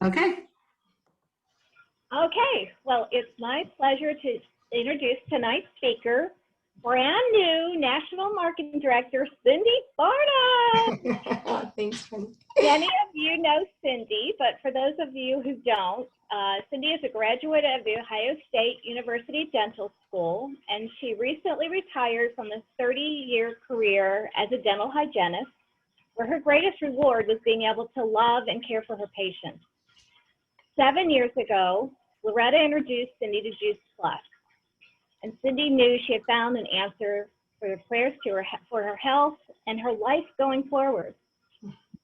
Okay. Okay, well, it's my pleasure to introduce tonight's speaker, brand new National Marketing Director, Cindy Farnham. Thanks, Penny. Many of you know Cindy, but for those of you who don't, Cindy is a graduate of the Ohio State University Dental School, and she recently retired from a 30-year career as a dental hygienist, where her greatest reward was being able to love and care for her patients. 7 years ago, Loretta introduced Cindy to Juice Plus, and Cindy knew she had found an answer for the prayers for her health and her life going forward.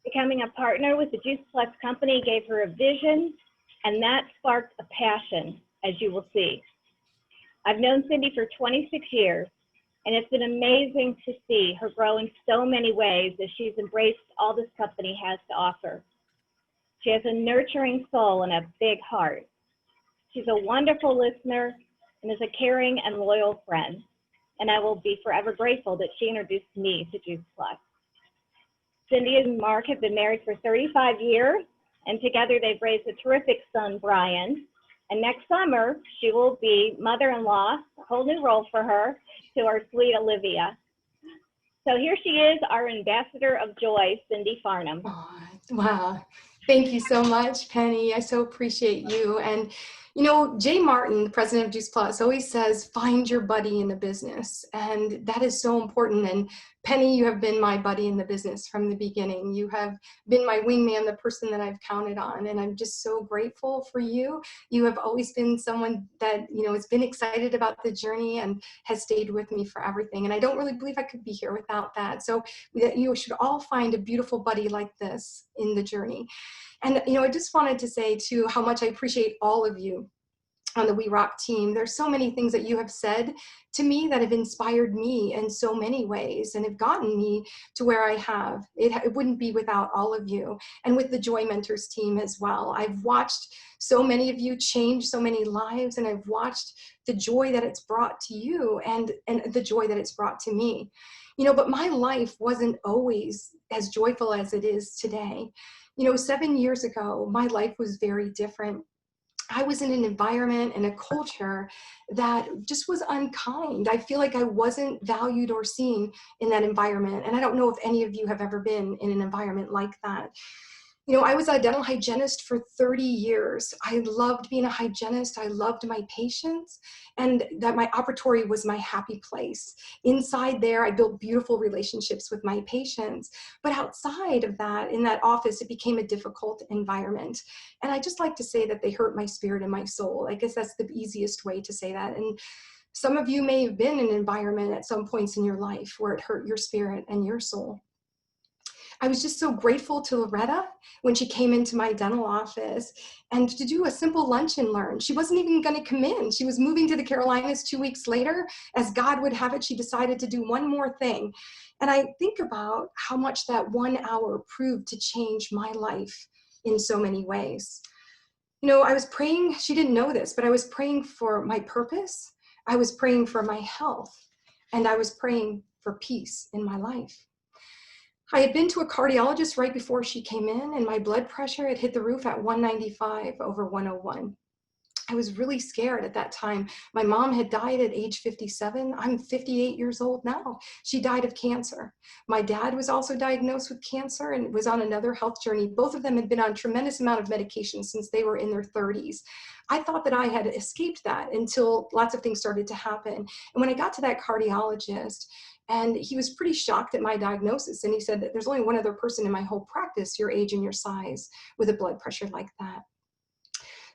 Becoming a partner with the Juice Plus company gave her a vision, and that sparked a passion, as you will see. I've known Cindy for 26 years, and it's been amazing to see her grow in so many ways as she's embraced all this company has to offer. She has a nurturing soul and a big heart. She's a wonderful listener and is a caring and loyal friend, and I will be forever grateful that she introduced me to Juice Plus. Cindy and Mark have been married for 35 years, and together they've raised a terrific son, Brian. And next summer, she will be mother-in-law, a whole new role for her, to our sweet Olivia. So here she is, our ambassador of joy, Cindy Farnham. Oh, wow. Thank you so much, Penny. I so appreciate you. And, you know, Jay Martin, the president of Juice Plus, always says, find your buddy in the business. And that is so important. And Penny, you have been my buddy in the business from the beginning. You have been my wingman, the person that I've counted on. And I'm just so grateful for you. You have always been someone that, you know, has been excited about the journey and has stayed with me for everything. And I don't really believe I could be here without that. So you should all find a beautiful buddy like this in the journey. And, you know, I just wanted to say too, how much I appreciate all of you on the We Rock team. There's so many things that you have said to me that have inspired me in so many ways and have gotten me to where I have. It wouldn't be without all of you, and with the Joy Mentors team as well. I've watched so many of you change so many lives, and I've watched the joy that it's brought to you and the joy that it's brought to me. You know, but my life wasn't always as joyful as it is today. You know, 7 years ago, my life was very different. I was in an environment and a culture that just was unkind. I feel like I wasn't valued or seen in that environment. And I don't know if any of you have ever been in an environment like that. You know, I was a dental hygienist for 30 years. I loved being a hygienist. I loved my patients, and that my operatory was my happy place. Inside there, I built beautiful relationships with my patients. But outside of that, in that office, it became a difficult environment. And I just like to say that they hurt my spirit and my soul. I guess that's the easiest way to say that. And some of you may have been in an environment at some points in your life where it hurt your spirit and your soul. I was just so grateful to Loretta when she came into my dental office and to do a simple lunch and learn. She wasn't even going to come in. She was moving to the Carolinas 2 weeks later. As God would have it, she decided to do one more thing. And I think about how much that 1 hour proved to change my life in so many ways. You know, I was praying, she didn't know this, but I was praying for my purpose. I was praying for my health, and I was praying for peace in my life. I had been to a cardiologist right before she came in, and my blood pressure had hit the roof at 195/101. I was really scared at that time. My mom had died at age 57. I'm 58 years old now. She died of cancer. My dad was also diagnosed with cancer and was on another health journey. Both of them had been on a tremendous amount of medication since they were in their 30s. I thought that I had escaped that until lots of things started to happen. And when I got to that cardiologist, and he was pretty shocked at my diagnosis. And he said that there's only one other person in my whole practice, your age and your size, with a blood pressure like that.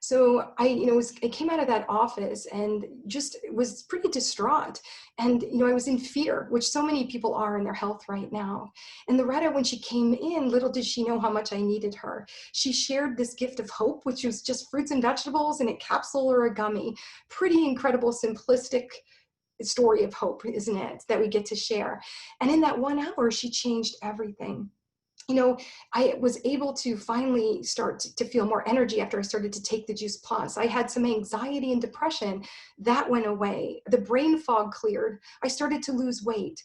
So I came out of that office and just was pretty distraught. And, I was in fear, which so many people are in their health right now. And Loretta, when she came in, little did she know how much I needed her. She shared this gift of hope, which was just fruits and vegetables in a capsule or a gummy. Pretty incredible, simplistic story of hope, isn't it, that we get to share. And in that 1 hour, she changed everything. I was able to finally start to feel more energy after I started to take the Juice Plus. I had some anxiety and depression that went away. The brain fog cleared. I started to lose weight.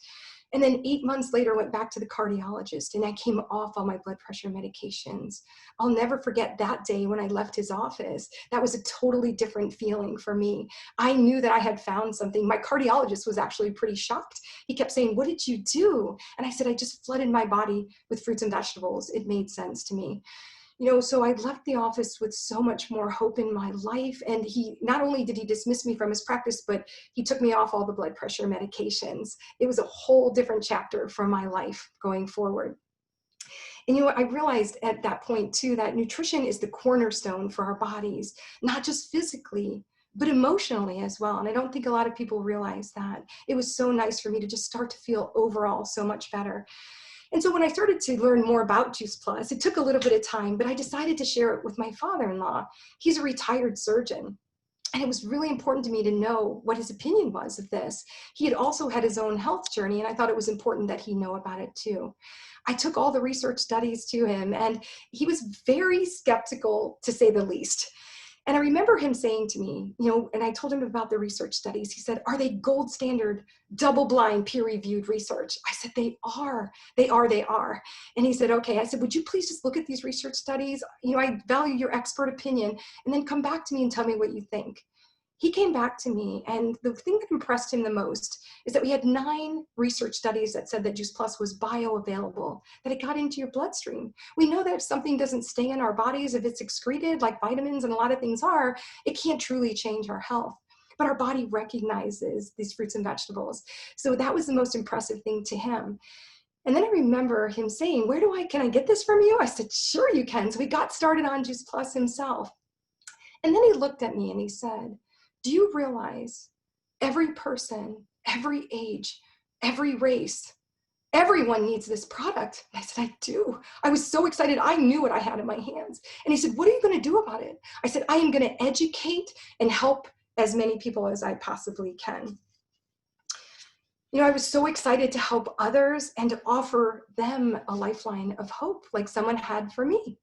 And then 8 months later, went back to the cardiologist and I came off all my blood pressure medications. I'll never forget that day when I left his office. That was a totally different feeling for me. I knew that I had found something. My cardiologist was actually pretty shocked. He kept saying, "What did you do?" And I said, "I just flooded my body with fruits and vegetables." It made sense to me. So I left the office with so much more hope in my life. And he, not only did he dismiss me from his practice, but he took me off all the blood pressure medications. It was a whole different chapter for my life going forward. And I realized at that point too, that nutrition is the cornerstone for our bodies, not just physically, but emotionally as well. And I don't think a lot of people realize that. It was so nice for me to just start to feel overall so much better. And so when I started to learn more about Juice Plus, it took a little bit of time, but I decided to share it with my father-in-law. He's a retired surgeon. And it was really important to me to know what his opinion was of this. He had also had his own health journey, and I thought it was important that he know about it too. I took all the research studies to him, and he was very skeptical, to say the least. And I remember him saying to me, and I told him about the research studies. He said, "Are they gold standard, double-blind, peer-reviewed research?" I said, "They are, they are, they are." And he said, "Okay." I said, "Would you please just look at these research studies? I value your expert opinion, and then come back to me and tell me what you think." He came back to me, and the thing that impressed him the most is that we had 9 research studies that said that Juice Plus was bioavailable, that it got into your bloodstream. We know that if something doesn't stay in our bodies, if it's excreted, like vitamins and a lot of things are, it can't truly change our health. But our body recognizes these fruits and vegetables. So that was the most impressive thing to him. And then I remember him saying, "Can I get this from you?" I said, "Sure you can." So we got started on Juice Plus himself. And then he looked at me and he said, "Do you realize every person, every age, every race, everyone needs this product?" And I said, "I do." I was so excited. I knew what I had in my hands. And he said, "What are you going to do about it?" I said, "I am going to educate and help as many people as I possibly can." I was so excited to help others and to offer them a lifeline of hope like someone had for me.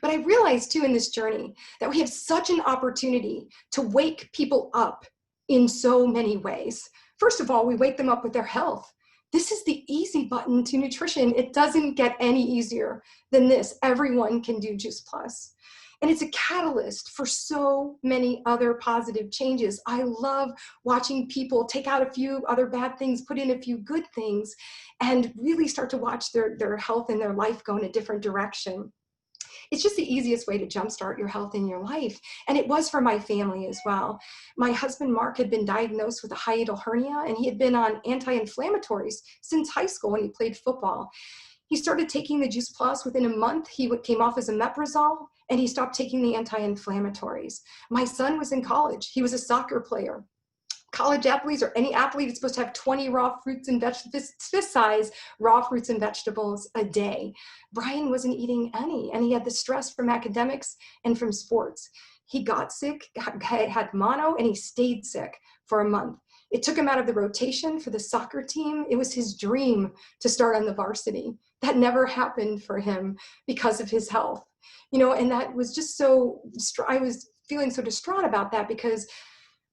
But I realized too in this journey that we have such an opportunity to wake people up in so many ways. First of all, we wake them up with their health. This is the easy button to nutrition. It doesn't get any easier than this. Everyone can do Juice Plus. And it's a catalyst for so many other positive changes. I love watching people take out a few other bad things, put in a few good things, and really start to watch their health and their life go in a different direction. It's just the easiest way to jumpstart your health in your life. And it was for my family as well. My husband, Mark, had been diagnosed with a hiatal hernia, and he had been on anti-inflammatories since high school when he played football. He started taking the Juice Plus. Within a month, he came off as a omeprazole, and he stopped taking the anti-inflammatories. My son was in college. He was a soccer player. College athletes, or any athlete, is supposed to have 20 raw fruits and vegetables, fist size raw fruits and vegetables a day. Brian wasn't eating any, and he had the stress from academics and from sports. He got sick, had mono, and he stayed sick for a month. It took him out of the rotation for the soccer team. It was his dream to start on the varsity. That never happened for him because of his health. And that was just I was feeling so distraught about that because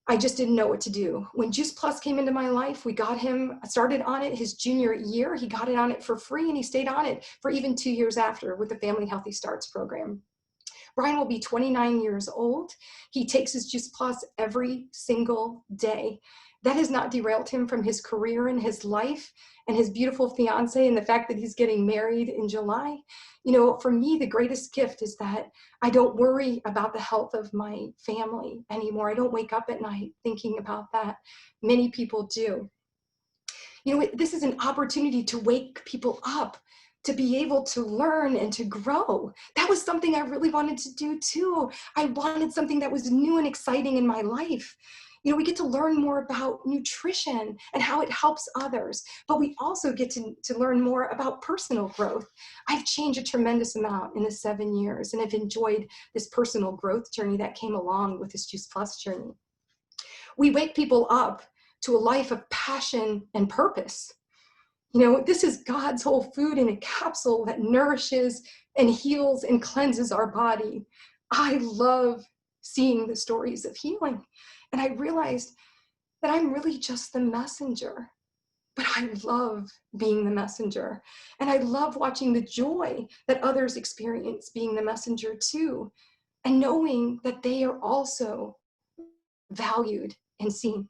I just didn't know what to do. When Juice Plus came into my life, we got him started on it his junior year. He got it on it for free, and he stayed on it for even 2 years after with the Family Healthy Starts program. Brian will be 29 years old. He takes his Juice Plus every single day. That has not derailed him from his career and his life and his beautiful fiance and the fact that he's getting married in July. For me, the greatest gift is that I don't worry about the health of my family anymore. I don't wake up at night thinking about that. Many people do. This is an opportunity to wake people up, to be able to learn and to grow. That was something I really wanted to do too. I wanted something that was new and exciting in my life. We get to learn more about nutrition and how it helps others, but we also get to learn more about personal growth. I've changed a tremendous amount in the 7 years, and I've enjoyed this personal growth journey that came along with this Juice Plus journey. We wake people up to a life of passion and purpose. This is God's whole food in a capsule that nourishes and heals and cleanses our body. I love seeing the stories of healing. And I realized that I'm really just the messenger. but I love being the messenger. And I love watching the joy that others experience being the messenger too, and knowing that they are also valued and seen.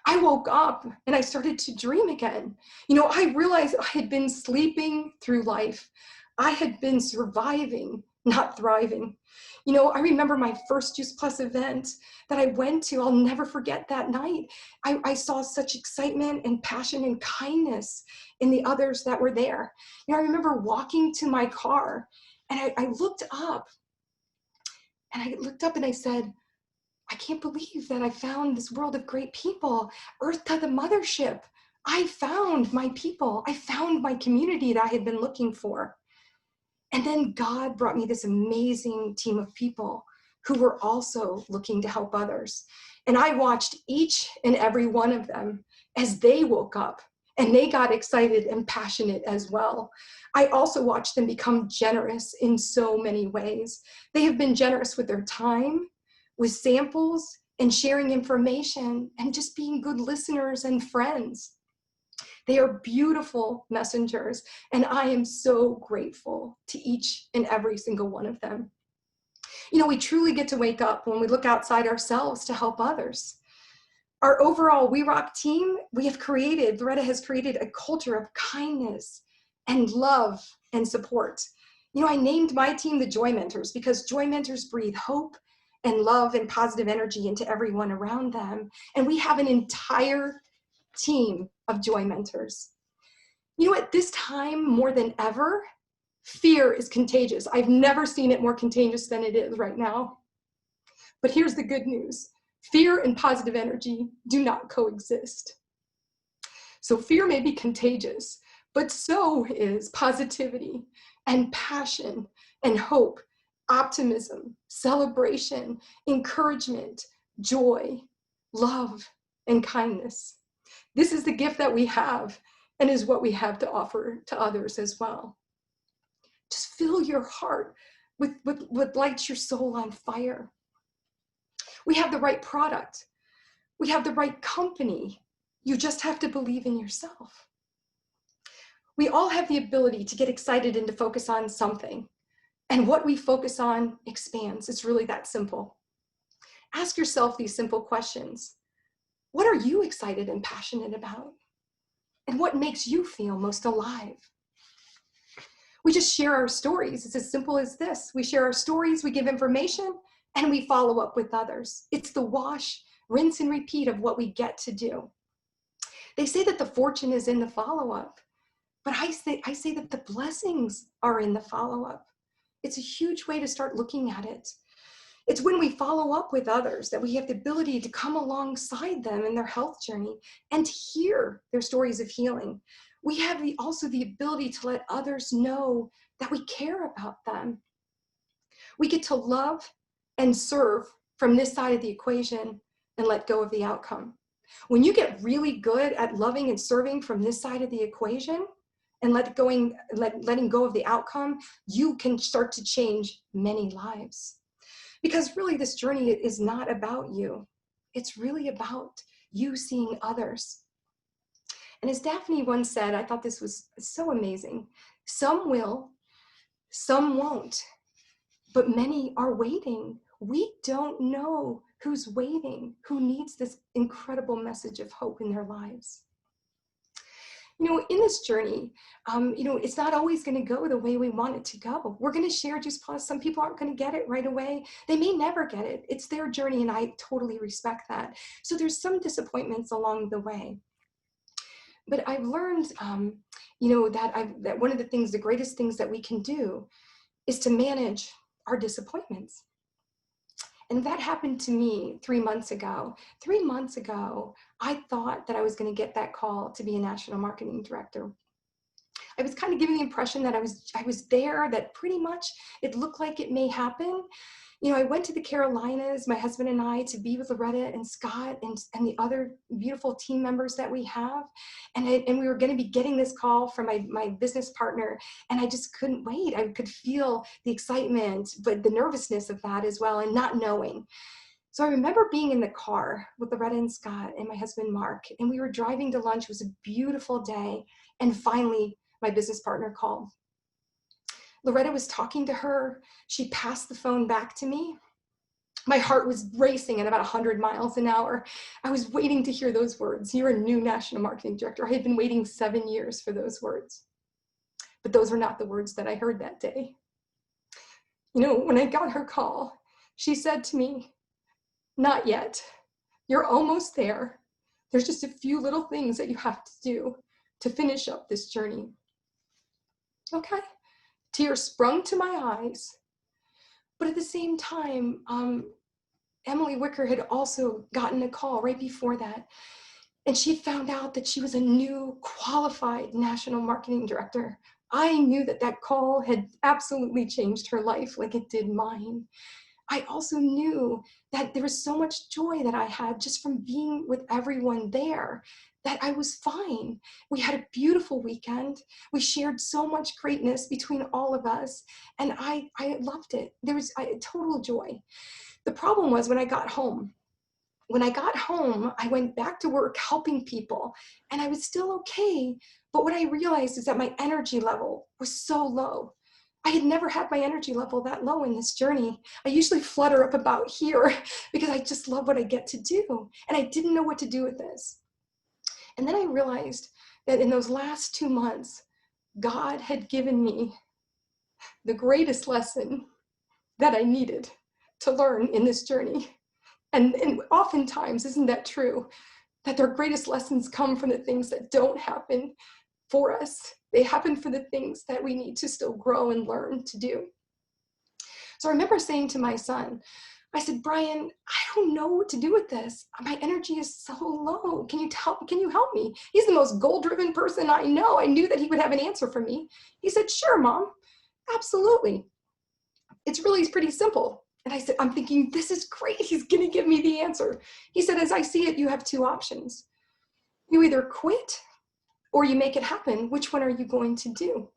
I woke up and I started to dream again. I realized I had been sleeping through life. I had been surviving, not thriving. I remember my first Juice Plus event that I went to. I'll never forget that night. I saw such excitement and passion and kindness in the others that were there. I remember walking to my car and I looked up and I said, I can't believe that I found this world of great people. Earth to the mothership. I found my people. I found my community that I had been looking for. And then God brought me this amazing team of people who were also looking to help others. And I watched each and every one of them as they woke up and they got excited and passionate as well. I also watched them become generous in so many ways. They have been generous with their time, with samples, and sharing information, and just being good listeners and friends. They are beautiful messengers, and I am so grateful to each and every single one of them. We truly get to wake up when we look outside ourselves to help others. Our overall We Rock team, Loretta has created a culture of kindness and love and support. I named my team the Joy Mentors because Joy Mentors breathe hope and love and positive energy into everyone around them. And we have an entire team of Joy Mentors. At this time, more than ever, fear is contagious. I've never seen it more contagious than it is right now. But here's the good news. Fear and positive energy do not coexist. So fear may be contagious, but so is positivity and passion and hope, optimism, celebration, encouragement, joy, love, and kindness. This is the gift that we have and is what we have to offer to others as well. Just fill your heart with what lights your soul on fire. We have the right product. We have the right company. You just have to believe in yourself. We all have the ability to get excited and to focus on something. And what we focus on expands. It's really that simple. Ask yourself these simple questions. What are you excited and passionate about? And what makes you feel most alive? We just share our stories. It's as simple as this. We share our stories, we give information, and we follow up with others. It's the wash, rinse, and repeat of what we get to do. They say that the fortune is in the follow-up, but I say that the blessings are in the follow-up. It's a huge way to start looking at it. It's when we follow up with others that we have the ability to come alongside them in their health journey and hear their stories of healing. We have also the ability to let others know that we care about them. We get to love and serve from this side of the equation and let go of the outcome. When you get really good at loving and serving from this side of the equation and letting go of the outcome, you can start to change many lives. Because really this journey is not about you. It's really about you seeing others. And as Daphne once said, I thought this was so amazing. Some will, some won't, but many are waiting. We don't know who's waiting, who needs this incredible message of hope in their lives. In this journey, it's not always going to go the way we want it to go. We're going to share Juice Plus. Some people aren't going to get it right away. They may never get it. It's their journey, and I totally respect that. So there's some disappointments along the way. But I've learned, that one of the greatest things that we can do is to manage our disappointments. And that happened to me 3 months ago. 3 months ago, I thought that I was going to get that call to be a national marketing director. I was kind of giving the impression that I was there, that pretty much it looked like it may happen. I went to the Carolinas, my husband and I, to be with Loretta and Scott and the other beautiful team members that we have. And we were going to be getting this call from my business partner, and I just couldn't wait. I could feel the excitement, but the nervousness of that as well, and not knowing. So I remember being in the car with Loretta and Scott and my husband, Mark, and we were driving to lunch. It was a beautiful day. And finally, my business partner called. Loretta was talking to her. She passed the phone back to me. My heart was racing at about 100 miles an hour. I was waiting to hear those words. You're a new national marketing director. I had been waiting 7 years for those words. But those were not the words that I heard that day. You know, when I got her call, she said to me, "Not yet. You're almost there. There's just a few little things that you have to do to finish up this journey." Okay. Tears sprung to my eyes. But at the same time, Emily Wicker had also gotten a call right before that. And she found out that she was a new qualified national marketing director. I knew that that call had absolutely changed her life like it did mine. I also knew that there was so much joy that I had just from being with everyone there, that I was fine. We had a beautiful weekend. We shared so much greatness between all of us, and I loved it. There was total joy. The problem was when I got home. When I got home, I went back to work helping people, and I was still okay. But what I realized is that my energy level was so low. I had never had my energy level that low in this journey. I usually flutter up about here because I just love what I get to do. And I didn't know what to do with this. And then I realized that in those last 2 months, God had given me the greatest lesson that I needed to learn in this journey. And oftentimes, isn't that true? That their greatest lessons come from the things that don't happen for us. They happen for the things that we need to still grow and learn to do. So I remember saying to my son, I said, "Brian, I don't know what to do with this. My energy is so low. Can you help me?" He's the most goal-driven person I know. I knew that he would have an answer for me. He said, "Sure, Mom, absolutely. It's really pretty simple." And I said, I'm thinking, this is great. He's going to give me the answer. He said, "As I see it, you have two options. You either quit or you make it happen. Which one are you going to do?"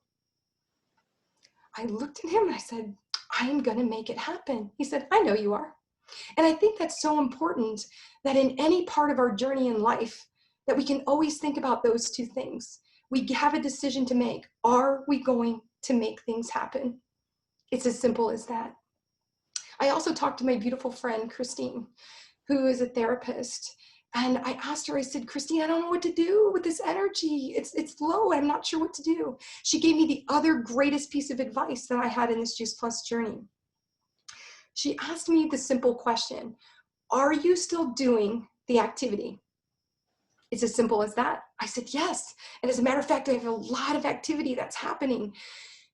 I looked at him and I said, "I'm going to make it happen." He said, "I know you are." And I think that's so important, that in any part of our journey in life, that we can always think about those two things. We have a decision to make. Are we going to make things happen? It's as simple as that. I also talked to my beautiful friend, Christine, who is a therapist. And I asked her, I said, "Christine, I don't know what to do with this energy. It's low. I'm not sure what to do." She gave me the other greatest piece of advice that I had in this Juice Plus journey. She asked me the simple question, "Are you still doing the activity?" It's as simple as that. I said, "Yes. And as a matter of fact, I have a lot of activity that's happening."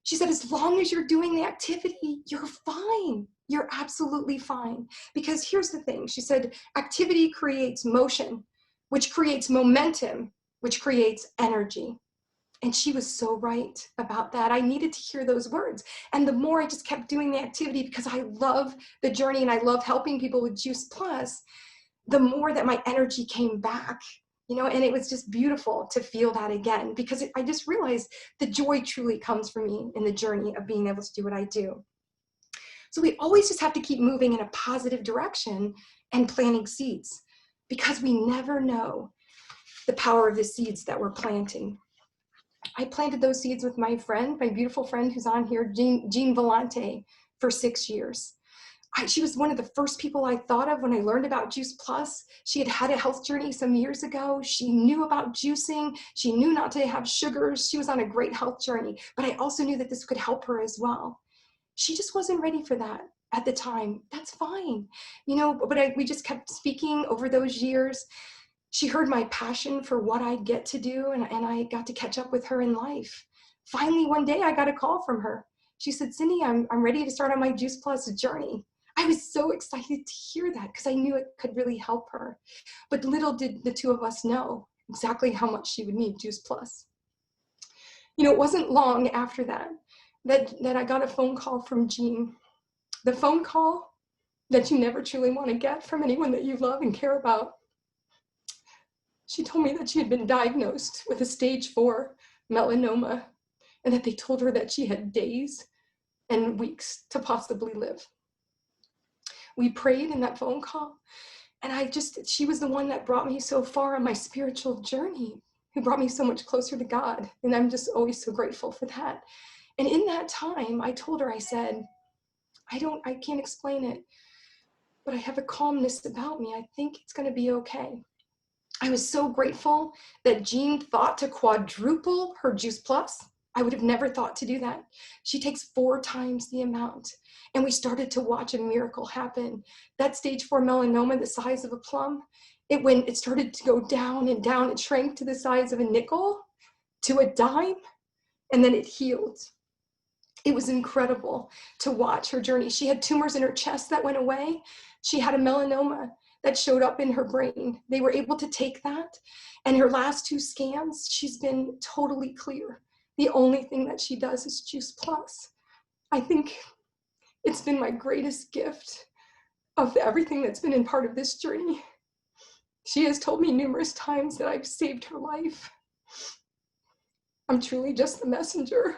She said, "As long as you're doing the activity, you're fine. You're absolutely fine." Because here's the thing. She said, activity creates motion, which creates momentum, which creates energy. And she was so right about that. I needed to hear those words. And the more I just kept doing the activity, because I love the journey and I love helping people with Juice Plus, the more that my energy came back. And it was just beautiful to feel that again, because I just realized the joy truly comes from me in the journey of being able to do what I do. So we always just have to keep moving in a positive direction and planting seeds, because we never know the power of the seeds that we're planting. I planted those seeds with my friend, my beautiful friend who's on here, Jean Vellante, for 6 years. She was one of the first people I thought of when I learned about Juice Plus. She had had a health journey some years ago. She knew about juicing. She knew not to have sugars. She was on a great health journey, but I also knew that this could help her as well. She just wasn't ready for that at the time. That's fine. But we just kept speaking over those years. She heard my passion for what I get to do, and I got to catch up with her in life. Finally, one day I got a call from her. She said, "Cindy, I'm ready to start on my Juice Plus journey." I was so excited to hear that, because I knew it could really help her. But little did the two of us know exactly how much she would need Juice Plus. It wasn't long after that I got a phone call from Jean. The phone call that you never truly want to get from anyone that you love and care about. She told me that she had been diagnosed with a stage 4 melanoma, and that they told her that she had days and weeks to possibly live. We prayed in that phone call. And she was the one that brought me so far on my spiritual journey, who brought me so much closer to God. And I'm just always so grateful for that. And in that time, I told her, I said, I can't explain it, but I have a calmness about me. I think it's going to be okay. I was so grateful that Jean thought to quadruple her Juice Plus. I would have never thought to do that. She takes 4 times the amount. And we started to watch a miracle happen. That stage 4 melanoma, the size of a plum, it started to go down and down. It shrank to the size of a nickel, to a dime, and then it healed. It was incredible to watch her journey. She had tumors in her chest that went away. She had a melanoma that showed up in her brain. They were able to take that. And her last 2 scans, she's been totally clear. The only thing that she does is Juice Plus. I think it's been my greatest gift of everything that's been in part of this journey. She has told me numerous times that I've saved her life. I'm truly just the messenger,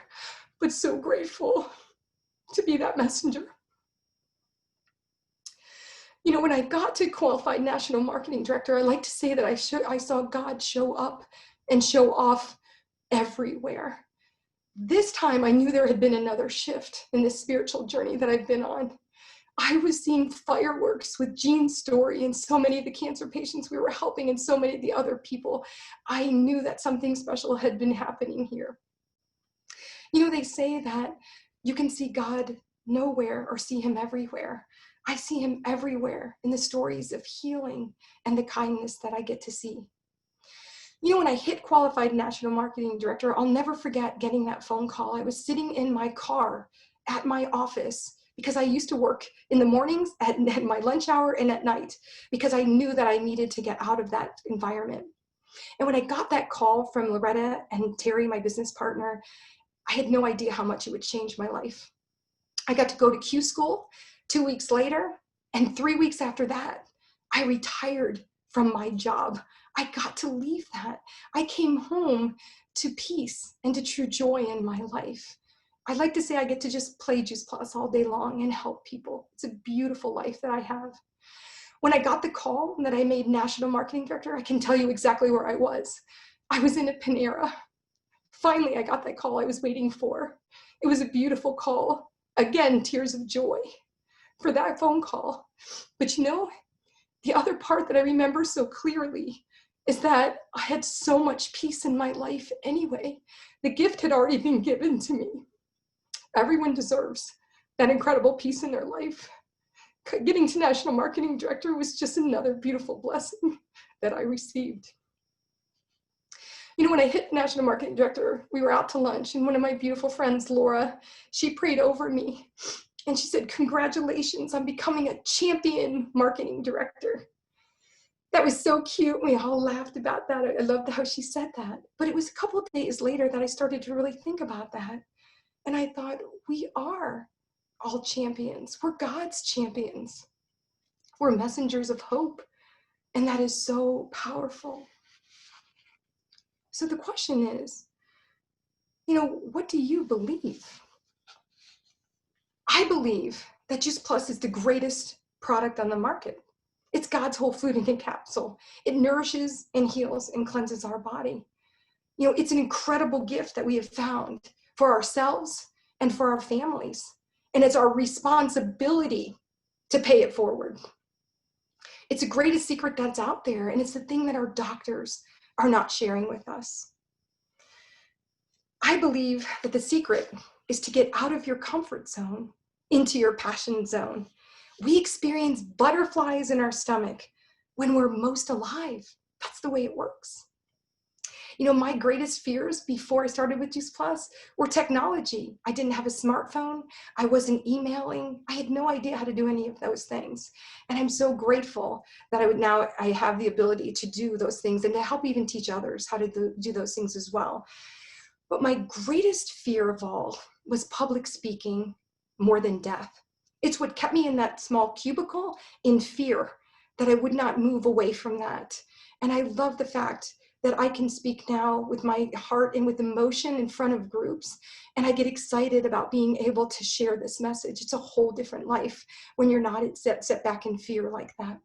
but so grateful to be that messenger. You know, when I got to qualified national marketing director, I like to say that I saw God show up and show off everywhere. This time I knew there had been another shift in this spiritual journey that I've been on. I was seeing fireworks with Jean's story and so many of the cancer patients we were helping and so many of the other people. I knew that something special had been happening here. You know, they say that you can see God nowhere or see him everywhere. I see him everywhere in the stories of healing and the kindness that I get to see. You know, when I hit qualified national marketing director, I'll never forget getting that phone call. I was sitting in my car at my office because I used to work in the mornings, at my lunch hour, and at night, because I knew that I needed to get out of that environment. And when I got that call from Loretta and Terry, my business partner, I had no idea how much it would change my life. I got to go to Q school 2 weeks later, and 3 weeks after that, I retired from my job. I got to leave that. I came home to peace and to true joy in my life. I like to say I get to just play Juice Plus all day long and help people. It's a beautiful life that I have. When I got the call that I made national marketing director, I can tell you exactly where I was. I was in a Panera. Finally, I got that call I was waiting for. It was a beautiful call. Again, tears of joy for that phone call. But you know, the other part that I remember so clearly is that I had so much peace in my life anyway. The gift had already been given to me. Everyone deserves that incredible peace in their life. Getting to national marketing director was just another beautiful blessing that I received. You know, when I hit national marketing director, we were out to lunch, and one of my beautiful friends, Laura, she prayed over me, and she said, "Congratulations on becoming a champion marketing director." That was so cute. We all laughed about that. I loved how she said that. But it was a couple of days later that I started to really think about that. And I thought, we are all champions. We're God's champions. We're messengers of hope. And that is so powerful. So the question is, you know, what do you believe? I believe that Juice Plus is the greatest product on the market. It's God's whole food in a capsule. It nourishes and heals and cleanses our body. You know, it's an incredible gift that we have found for ourselves and for our families. And it's our responsibility to pay it forward. It's the greatest secret that's out there, and it's the thing that our doctors are not sharing with us. I believe that the secret is to get out of your comfort zone into your passion zone. We experience butterflies in our stomach when we're most alive. That's the way it works. You know, my greatest fears before I started with Juice Plus were technology. I didn't have a smartphone. I wasn't emailing. I had no idea how to do any of those things. And I'm so grateful that I have the ability to do those things and to help even teach others how to do those things as well. But my greatest fear of all was public speaking more than death. It's what kept me in that small cubicle in fear that I would not move away from that. And I love the fact that I can speak now with my heart and with emotion in front of groups. And I get excited about being able to share this message. It's a whole different life when you're not set back in fear like that.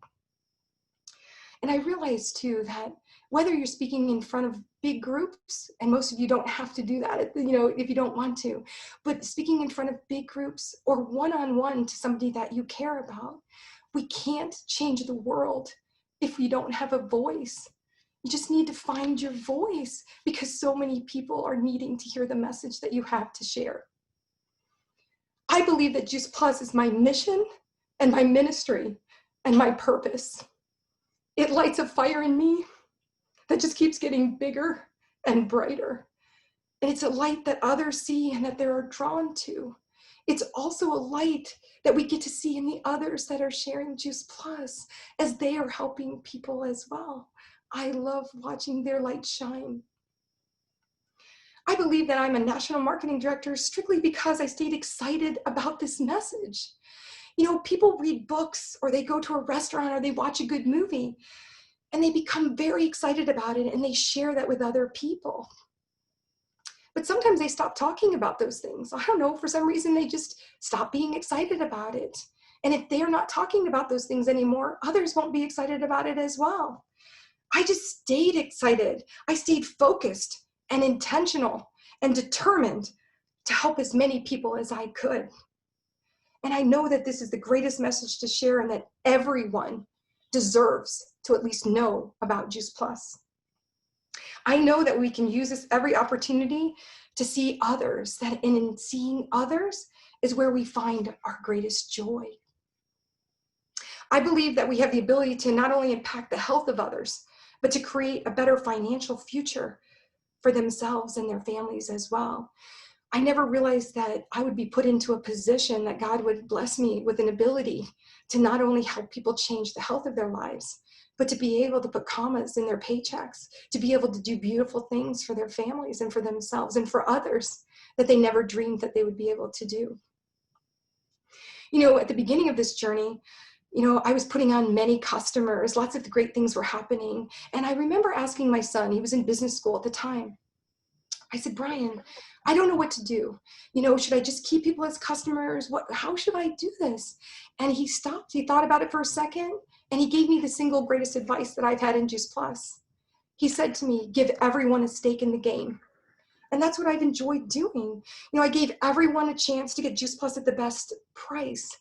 And I realized too that whether you're speaking in front of big groups, and most of you don't have to do that, you know, if you don't want to, but speaking in front of big groups or one-on-one to somebody that you care about, we can't change the world if we don't have a voice. You just need to find your voice because so many people are needing to hear the message that you have to share. I believe that Juice Plus is my mission and my ministry and my purpose. It lights a fire in me that just keeps getting bigger and brighter. And it's a light that others see and that they're drawn to. It's also a light that we get to see in the others that are sharing Juice Plus as they are helping people as well. I love watching their light shine. I believe that I'm a national marketing director strictly because I stayed excited about this message. You know, people read books or they go to a restaurant or they watch a good movie and they become very excited about it and they share that with other people. But sometimes they stop talking about those things. I don't know, for some reason they just stop being excited about it. And if they're not talking about those things anymore, others won't be excited about it as well. I just stayed excited. I stayed focused and intentional and determined to help as many people as I could. And I know that this is the greatest message to share and that everyone deserves to at least know about Juice Plus. I know that we can use this every opportunity to see others, that in seeing others is where we find our greatest joy. I believe that we have the ability to not only impact the health of others, but to create a better financial future for themselves and their families as well. I never realized that I would be put into a position that God would bless me with an ability to not only help people change the health of their lives, but to be able to put commas in their paychecks, to be able to do beautiful things for their families and for themselves and for others that they never dreamed that they would be able to do. You know, at the beginning of this journey, you know, I was putting on many customers, lots of great things were happening. And I remember asking my son, he was in business school at the time, I said, Brian, I don't know what to do. You know, should I just keep people as customers? How should I do this? And he stopped, he thought about it for a second, and he gave me the single greatest advice that I've had in Juice Plus. He said to me, give everyone a stake in the game. And that's what I've enjoyed doing. You know, I gave everyone a chance to get Juice Plus at the best price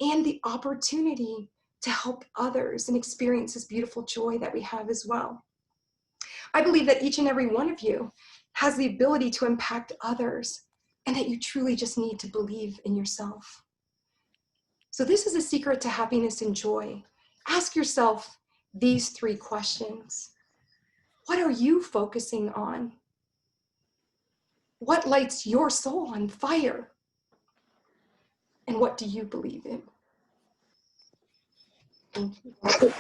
and the opportunity to help others and experience this beautiful joy that we have as well. I believe that each and every one of you has the ability to impact others and that you truly just need to believe in yourself. So this is a secret to happiness and joy. Ask yourself these 3 questions. What are you focusing on? What lights your soul on fire? And what do you believe in? Thank you.